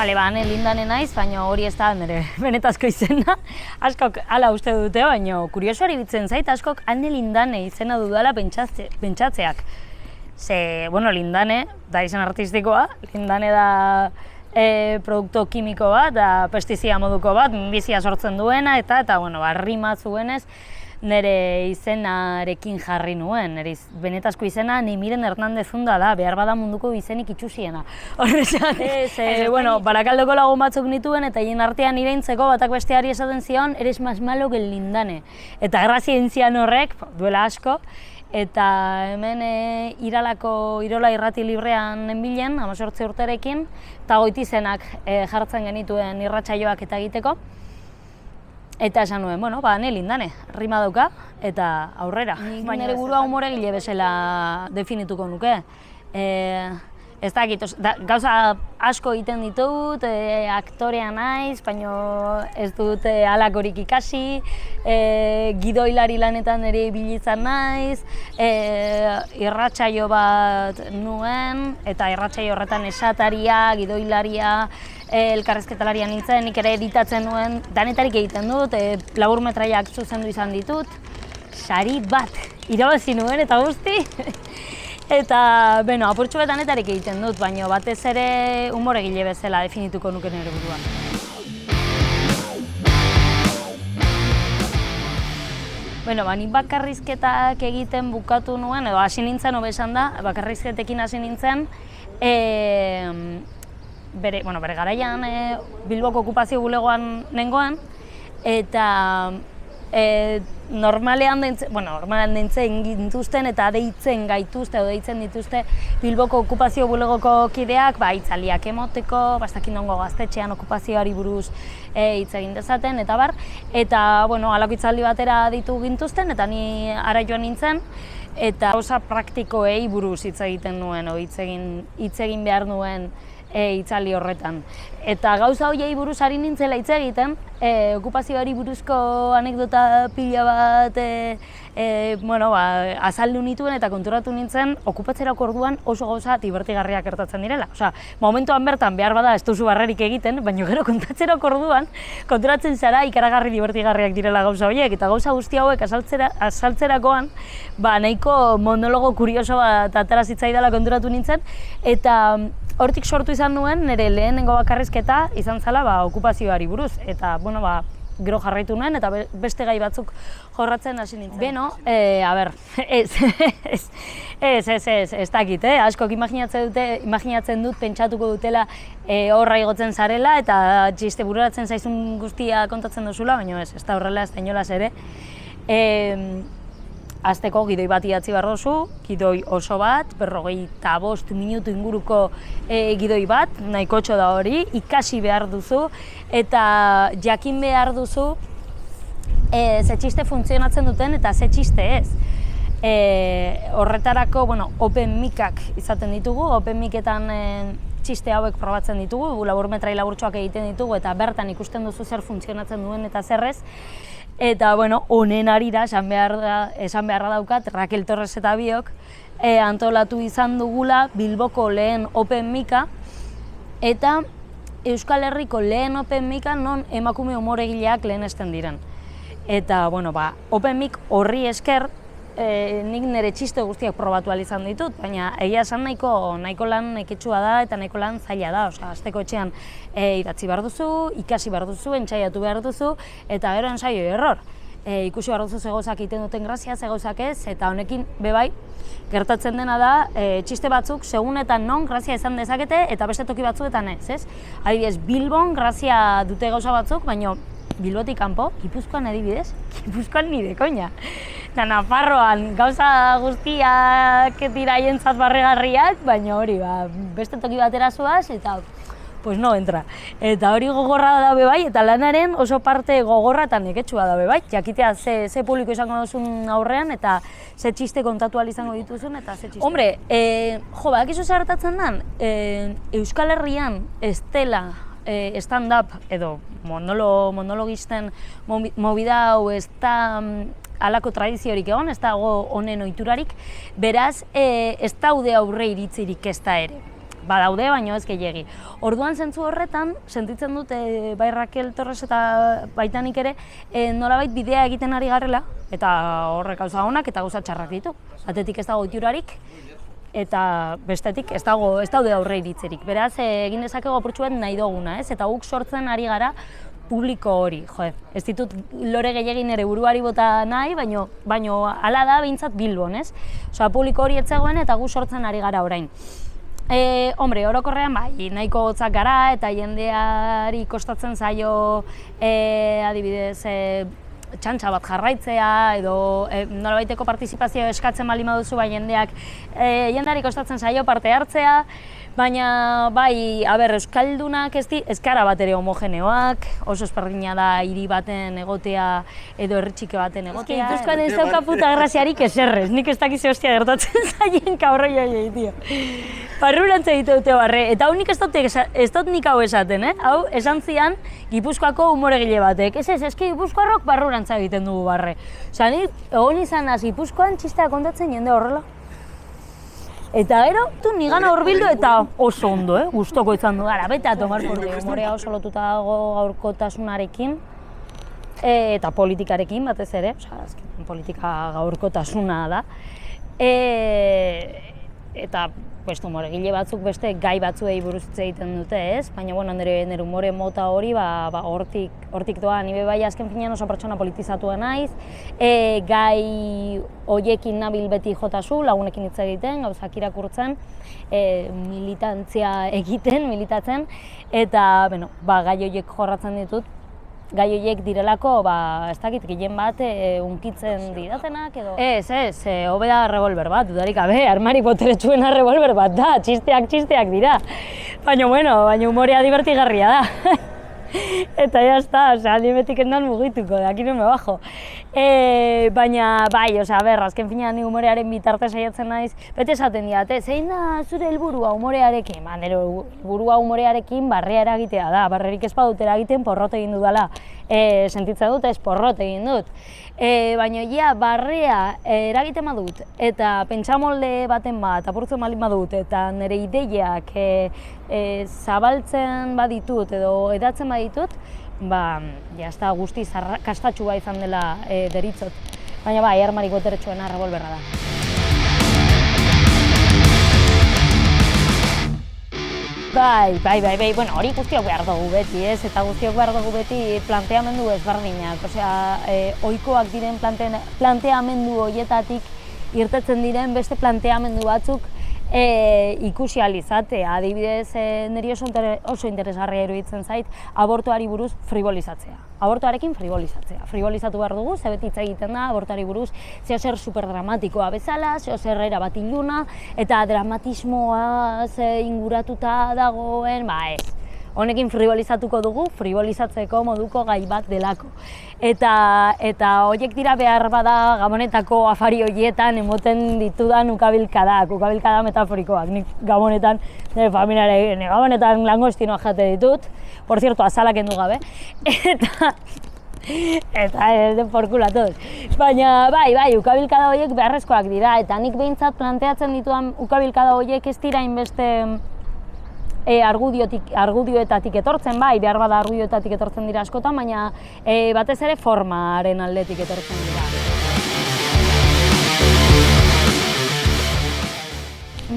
Bale, ane lindane naiz, baina hori ez da nire benetazko izena. Askok hala uste dute, baina kuriosoari bitzen zait, askok ane lindane izena dudala pentsatzeak. Ze, bueno, lindane da izan artistikoa, lindane da produktu kimiko bat, da pestizia moduko bat, minbizia sortzen duena, eta bueno, rima zuenez, nire izenarekin jarri nuen, nire benetazko izena Nimiren Hernandez Zunda da, behar bada munduko izenik itxusiena. Horrezat, bueno, Barakaldoko lagun batzuk nituen eta hien artean iraintzeko batak besteari esaten zion, eres más malo que el lindane. Eta errazientzian horrek, duela asko, eta hemen Iralako Irola Irrati Librean nenbilen, 18 urterekin, eta goitizenak jartzen genituen irratsaioak eta egiteko. Eta esan nuen, bueno, ane lindane, rima dauka, eta aurrera. Baina nire burua humoregile bezala definituko nuke. Ez dakit, gauza asko egiten ditut, aktorea naiz, baina ez dut halakorik ikasi, gidoilari lanetan ere bilitzan naiz, irratsaio bat nuen, eta irratsaio horretan esataria, gidoilaria, elkarrezketalaria nintzen, nik ere editatzen nuen, danetarik egiten dut, laburmetraiak zuzendu izan ditut, sari bat irabazi nuen eta guzti. Eta, bueno, apurtxo bat danetarik egiten dut, baina batez ere humoregile bezala definituko nuke nire buruan. Bueno, nik bakarrizketak egiten bukatu nuen, edo hasi nintzen, hobe esan da, bakarrizketekin hasi nintzen, bere garaian Bilboko okupazio bulegoan nengoen, eta normalean deitzen gintuzten eta deitzen gaituzte edo deitzen dituzte Bilboko okupazio bulegoko kideak hitzaldiak emoteko, bastakin nongo gaztetxean okupazioari buruz hitz egin dezaten eta bar. Eta, bueno, halako hitzaldi batera ditu gintuzten eta ni ara joan nintzen eta gauza praktikoei buruz hitz egiten nuen, hitz egin behar nuen hitzaldi horretan. Eta gauza horiei buruz ari nintzela hitz egiten, okupazioari buruzko anekdota pila bat azaldu nituen eta konturatu nintzen okupatzerako orduan oso gauza divertigarriak gertatzen direla. Osea, momentuan bertan behar bada ez duzu barrerik egiten, baina gero kontatzerako orduan konturatzen zara ikaragarri divertigarriak direla gauza horiek, eta gauza guzti hauek azaltzerakoan nahiko monologo kurioso bat atera zitzaidala konturatu nintzen, eta hortik sortu izan nuen nire lehenengo bakarrizketa izan zela okupazioari buruz, eta gero jarraitu nuen eta beste gai batzuk jorratzen hasi nintzen. Beno, ez dakit, askok imaginatzen dut, pentsatuko dutela horra igotzen zarela eta txiste bururatzen zaizun guztia kontatzen duzula, baina ez da horrela, ez da inolaz ere. Azteko gidoi bat idatzi behar duzu, gidoi oso bat, 45 minutu inguruko gidoi bat, nahikotxo da hori, ikasi behar duzu, eta jakin behar duzu ze txiste funtzionatzen duten eta ze txiste ez. Horretarako, open micak izaten ditugu, open micetan txiste hauek probatzen ditugu, laburmetrai laburtxoak egiten ditugu, eta bertan ikusten duzu zer funtzionatzen duen eta zerrez. Eta, honen arira esan beharra daukat, Raquel Torres eta biok antolatu izan dugula Bilboko lehen open mica, eta Euskal Herriko lehen open mica non emakume humoregileak lehenesten diren. Eta, open mic horri esker, nik nire txiste guztiak probatu ahal izan ditut, baina egia esan nahiko lan neketsua da eta nahiko lan zaila da. Azteko etxean idatzi behar duzu, ikasi behar duzu, entsaiatu behar duzu, eta gero ensaio error. Ikusi behar duzu ze gauzak egiten duten grazia, ze gauzak ez, eta honekin bebai gertatzen dena da txiste batzuk segunetan non grazia izan dezakete eta beste toki batzuetan ez. Adibidez, Bilbon grazia dute gauza batzuk, baina Bilbotik kanpo, Gipuzkoan adibidez, Gipuzkoan nire koina. Eta Nafarroan gauza guztiak dira haientzat barregarriak, baina hori, beste toki batera zoaz eta pues no entra. Eta hori gogorra da bai, eta lanaren oso parte gogorra eta neketsua da bai. Jakitea ze publiko izango duzun aurrean eta ze txiste kontatu ahal izango dituzun eta ze txiste. Hombre, badakizu zer gertatzen den, Euskal Herrian ez dela stand-up edo monologisten movida hau ez da halako tradiziorik egon, ez dago honen ohiturarik, beraz ez daude aurre iritzirik ez da ere. badaude, baino ez gehiegi. Orduan zentzu horretan, sentitzen dut, bai Raquel Torres eta baita nik ere, nolabait bidea egiten ari garela, eta horrek gauza onak eta gauza txarrak ditu. Batetik ez dago iturarik, eta bestetik ez daude aurre iritzerik. Beraz, egin dezakego apurtxu bat nahi duguna, ez? Eta guk sortzen ari gara publiko hori, ez ditut lore gehiagin ere buruari bota nahi, baino hala da behintzat Bilbon, ez? Osea, publiko hori etzegoen eta gu sortzen ari gara orain. Hombre, orokorrean bai, nahiko hotzak gara eta jendeari kostatzen zaio adibidez txantxa bat jarraitzea edo nolabaiteko partizipazioa eskatzen baldin baduzu bai jendeari kostatzen zaio parte hartzea, baina bai, euskaldunak ez gara bat ere homogeneoak, oso ezberdina da hiri baten egotea edo herri txiki baten egotea. Gipuzkoan ez dauka puta graziarik eserrez, nik ez dakize hostia gertatzen zaien kabroi horiei, tio. Barrurantza dute barre, eta hau nik ez dut nik hau esaten, hau esan zian Gipuzkoako humoregile batek. Eske Gipuzkoarrok barrurantza egiten dugu barre. Osa, nik egon izan naz Gipuzkoan txistea kontatzen jende horrela. Eta gero, nigana hurbildu eta oso ondo, gustoko izan du gara, bete tomar por de humorea oso lotuta dago gaurkotasunarekin eta politikarekin batez ere, azken politika gaurkotasuna da. Eta humoregile batzuk beste gai batzuei buruz hitz egiten dute, ez? Baina, nire humore mota hori hortik doa, ni bai azken finean oso pertsona politizatua naiz, gai hoiekin nabil beti jotazu, lagunekin hitz egiten, gauzak irakurtzen, militantzia militatzen, eta, gai horiek jorratzen ditut, gai horiek direlako, ez dakit, gehien bat unkitzen didatenak edo... Ez, hobe da revolver bat, dudarik gabe, armari boteretsuena revolver bat da, txisteak dira. Baina, humorea divertigarria da. Eta jazta, animetik endan mugituko, de aquí no me bajo. Baina, bai, azken finean ni humorearen bitarte saiatzen naiz, bete esaten didate, zein da zure helburua humorearekin? Nire helburua humorearekin barrea eragitea da, barrerik ez badut eragiten porrot egin dudala. Sentitzen dut ez porrot egin dut. Baina, barrea eragiten badut, eta pentsamolde baten bat, apurtzen baldin badut, eta nire ideiak zabaltzen baditut edo edatzen baditut, jazta guztiz kastatxua izan dela deritzot. Baina bai, armarik boteretsuena revolverra da. Bai, hori guztiok behar dugu beti, ez? Eta guztiok behar dugu beti planteamendu ezberdinak. Ohikoak diren planteamendu horietatik irtetzen diren beste planteamendu batzuk ikusi ahal izatea. Adibidez, niri oso interesgarria iruditzen zait abortuari buruz fribolizatzea. Abortuarekin fribolizatzea. Fribolizatu behar dugu, ze beti hitz egiten da abortuari buruz zeozer superdramatikoa bezala, zeozer erabat iluna, eta dramatismoa inguratuta dagoen, ez. Honekin fribolizatuko dugu, fribolizatzeko moduko gai bat delako. Eta horiek dira behar bada Gabonetako afari horietan emoten ditudan ukabilkadak metaforikoak. Nik Gabonetan, nire familiaren Gabonetan langostinoa jate ditut, por cierto, azalak endu gabe, eta ez den porkulatoz. Baina bai, ukabilkada horiek beharrezkoak dira, eta nik behintzat planteatzen ditudan ukabilkada horiek ez dira inbeste argudioetatik etortzen, bai, behar bada argudioetatik etortzen dira askotan, baina batez ere formaren aldetik etortzen dira.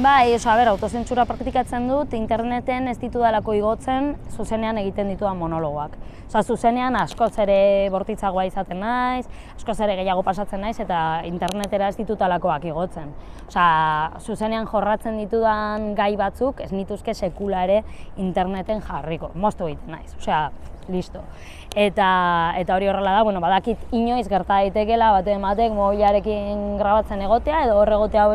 Bai, autozentsura praktikatzen dut, interneten ez ditudalako igotzen zuzenean egiten ditudan monologoak. Zuzenean askoz ere bortitzagoa izaten naiz, askoz ere gehiago pasatzen naiz eta internetera ez ditutalakoak igotzen. Zuzenean jorratzen ditudan gai batzuk ez nituzke sekula ere interneten jarriko, moztu egiten naiz, listo. Eta hori horrela da, badakit inoiz gerta daitekeela batek mobilarekin grabatzen egotea edo hor egotea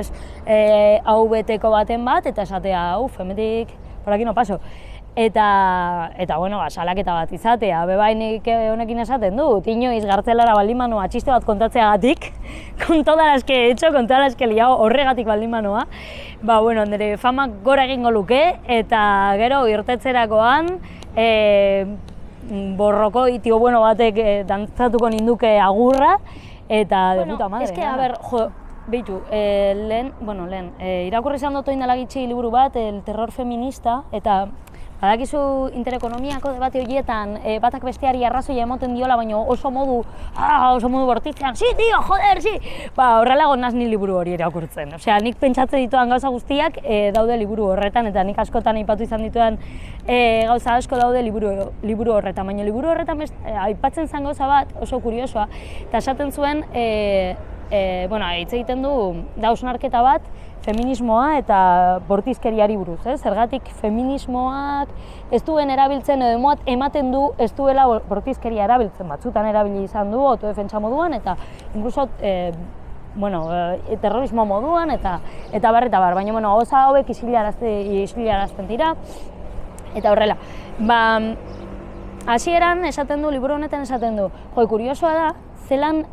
hau beteko baten bat eta esatea, hemendik, por aquí no paso. Eta salaketa bat izatea, bebainik honekin esaten dut, inoiz gartzelara baldin manoa txiste bat kontatzeagatik, con todas las que he hecho, con todas las que he liado, horregatik baldin manoa, nire famak gora egingo luke, eta gero irtetzerakoan, borroko tio bueno batek dantzatuko ninduke agurra, eta de puta madre. Beitu, lehen, irakurri izan dut oindala gitxi liburu bat, El terror feminista, eta badakizu interekonomiako debate horietan batak besteari arrazoia emoten diola, baina oso modu bortitzean, sí, tío, joder, sí! Horrela gonaz ni liburu hori irakurtzen. Osea, nik pentsatzen dituan gauza guztiak daude liburu horretan, eta nik askotan aipatu izan dituan gauza asko daude liburu horretan. Baina liburu horretan aipatzen zen gauza bat oso kuriosoa, eta esaten zuen, hitz egiten du hausnarketa bat, feminismoa eta bortizkeriari buruz, zergatik feminismoak ez duen erabiltzen edo ematen du ez duela bortizkeria erabiltzen, batzutan erabili izan du autodefentsa moduan eta incluso terrorismo moduan eta bar, baina gauza hauek isilarazten dira eta horrela. Hasieran esaten du, liburu honetan esaten du, kuriosoa da, zelan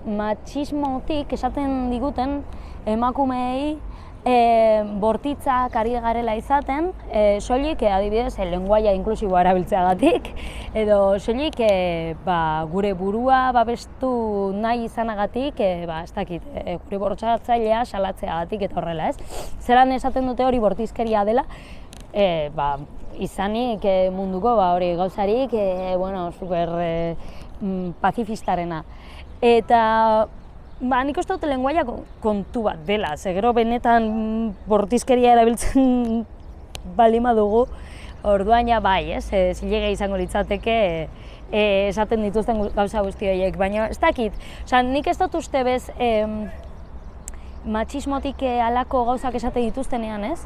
matxismotik esaten diguten emakumeei bortitzak ari garela izaten, soilik adibidez lenguaia inklusiboa erabiltzeagatik, edo soilik gure burua babestu nahi izanagatik, ez dakit, gure bortxatzailea salatzeagatik eta horrela, ez? Zelan esaten dute hori bortizkeria dela, izanik munduko hori gauzarik, super pazifistarena. Eta nik uste dut lenguaia kontu bat dela, gero benetan bortizkeria erabiltzen balima dugu, orduan bai, zilege izango litzateke esaten dituzten gauza guzti horiek, baina ez dakit, nik ez dut uste bez matxismotik halako gauzak esaten dituztenean, ez?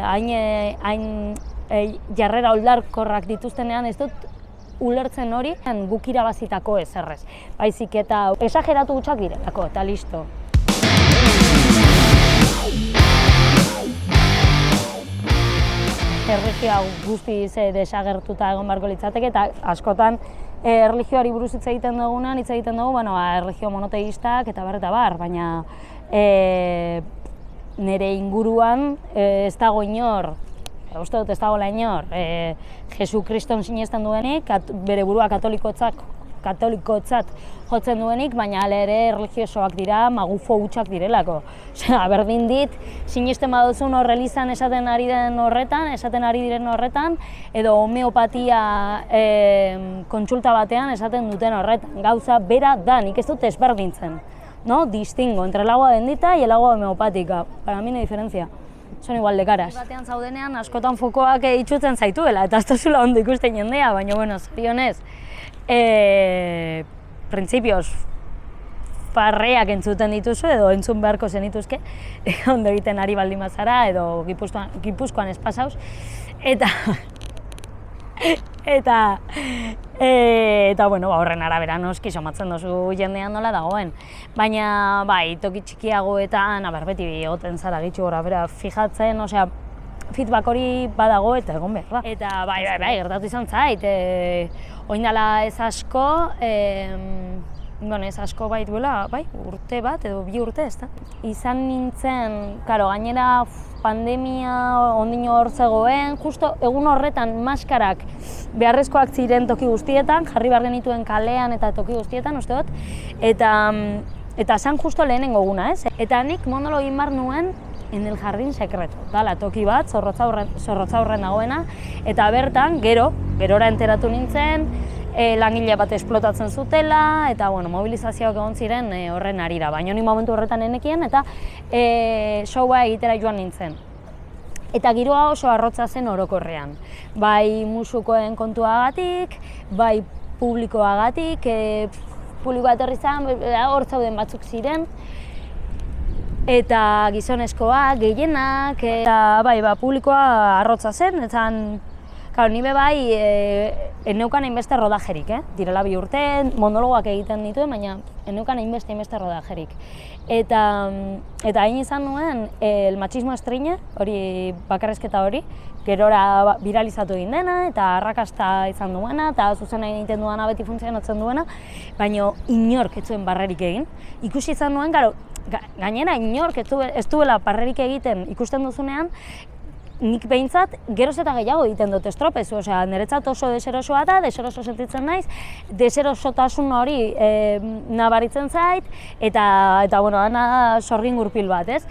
Hain jarrera oldarkorrak dituztenean, ez dut ulertzen hori guk irabazitako ezerrez. Baizik eta esageratu gutxak direlako, eta listo. Erlijioa guztiz desagertuta egon beharko litzateke, eta askotan erlijioari buruz hitz egiten dugunan, hitz egiten dugu, erlijio monoteistak eta bar, baina nire inguruan ez dago inor, uste dut ez dagoela inor, Jesu Kriston sinesten duenik, bere burua katolikotzat jotzen duenik, baina ere erlijiosoak dira, magufo hutsak direlako. Berdin dit, sinesten baduzun elizan esaten ari diren horretan, edo homeopatia kontsulta batean esaten duten horretan. Gauza bera da, nik ez dut ezberdintzen. Distingo entre el agua bendita y el agua homeopática. Para mí no hay diferencia. Son igual de caras. Batean zaudenean askotan fokoak itxutzen zaituela, eta ez duzula ondo ikusten jendea, baina, zorionez, printzipioz parreak entzuten dituzu, edo entzun beharko zenituzke, ondo egiten ari baldin bazara, edo Gipuzkoan ez pasauz, eta horren arabera noski somatzen duzu jendean nola dagoen. Baina, toki txikiagoetan, beti egoten zara gitxu gora bera fijatzen, feedback hori badago eta egon behar da. Eta gertatu izan zait, oindala ez asko, ez asko duela, urte bat edo 2 urte, ez da? Izan nintzen, gainera pandemia ondino hor zegoen, justo egun horretan maskarak beharrezkoak ziren toki guztietan, jarri behar genituen kalean eta toki guztietan, uste dut, eta zan justo lehenengo guna, ez? Eta nik monologo egin behar nuen en el jardín secreto, dala toki bat, zorrotza horren dagoena, eta bertan, gerora enteratu nintzen, langile bat esplotatzen zutela, eta mobilizazioak egon ziren horren arira, baina ni momentu horretan enekien, eta showa egitera joan nintzen. Eta giroa oso arrotza zen orokorrean, bai musukoen kontuagatik, bai publikoagatik, publikoa etorri zen, hor zauden batzuk ziren, eta gizonezkoak, gehienak, eta publikoa arrotza zen, eta nire enneukan hainbeste rodajerik, direla 2 urte, monologoak egiten dituen, baina enneukan hainbeste rodajerik. Eta hain izan nuen, el machismo estrine, hori bakarrezketa hori, gerora viralizatu egin dena, eta arrakasta izan duena, eta zuzena egiten duena beti funtzionatzen duena, baina inork ez zuen barrerik egin. Ikusi izan nuen, gainera inork ez duela barrerik egiten ikusten duzunean, nik behintzat geroz eta gehiago egiten dut estropezu, osea, niretzat oso deserosoa da, deseroso sentitzen naiz, deserosotasun hori nabaritzen zait, eta bueno, ana sorgin gurpil bat, ez?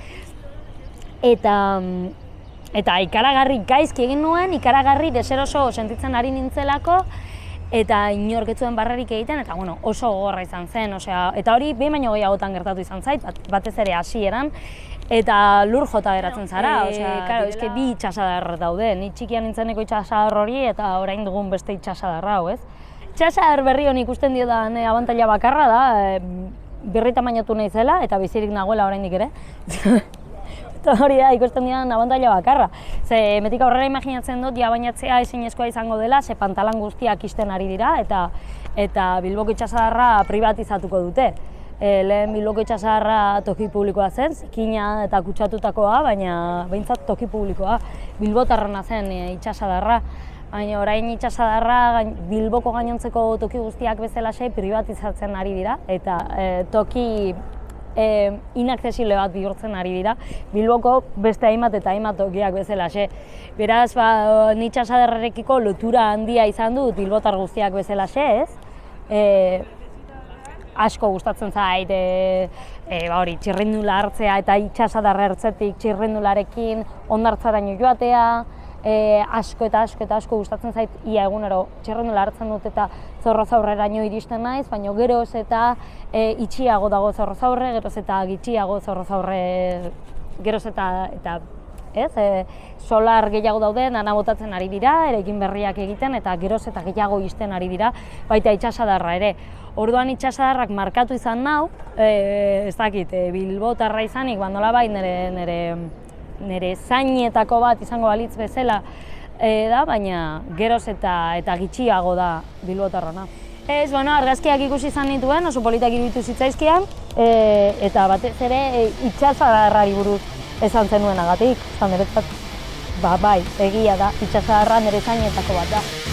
Eta ikaragarri gaizki egin nuen, ikaragarri deseroso sentitzen ari nintzelako, eta inork ez zuen barrerik egiten, eta bueno, oso gogorra izan zen, osea, eta hori behin baino gehiagotan gertatu izan zait, batez ere hasieran, eta lur jota geratzen zara, osea, claro, eske bi itsasadar daude, ni txikian nintzeneko itsasadar hori eta orain dugun beste itsasadarra hau, ez? Itsasadar berri honi ikusten dio da abantaila bakarra da, berri tamainatu naizela eta bizirik nagoela oraindik ere. Eta hori da, ikusten dian abantaila bakarra. Ze metik aurrera imaginatzen dut, ja bainatzea ezinezkoa izango dela, ze pantalan guztiak isten ari dira, eta Bilboko itsasadarra privatizatuko dute. Lehen Bilboko itsasadarra toki publikoa zen, zikina eta kutsatutakoa, baina behintzat toki publikoa. Bilbotarrona zen itsasadarra, baina orain itsasadarra Bilboko gainontzeko toki guztiak bezalaxe privatizatzen ari dira, eta toki inaccesible bat bihurtzen ari dira, Bilboko beste hainbat eta hainbat tokiak bezalaxe. Beraz, ni itsasadarrarekiko lotura handia izan dut bilbotar guztiak bezalaxe, ez? Asko gustatzen zait, hori, txirrindula hartzea eta itsasadarra ertzetik txirrindularekin hondartzaraino joatea, asko eta asko gustatzen zait ia egunero txirrindula hartzen dut eta Zorrozaurreraino iristen naiz, baina geroz eta itxiago dago Zorrozaurre, geroz eta gitxiago Zorrozaurre, geroz eta ez, solar gehiago daude, nana botatzen ari dira, eraikin berriak egiten eta geroz eta gehiago isten ari dira, baita itsasadarra ere. Orduan itsasadarrak markatu izan nau, ez dakit, bilbotarra izanik, nolabait nire zainetako bat izango balitz bezala da, baina geroz eta gitxiago da bilbotarrona. Ez, bueno, argazkiak ikusi izan nituen, oso politak iruditu zitzaizkian, eta batez ere itsasadarrari buruz esan zenuenagatik, niretzat, bai, egia da, itsasadarra nire zainetako bat da.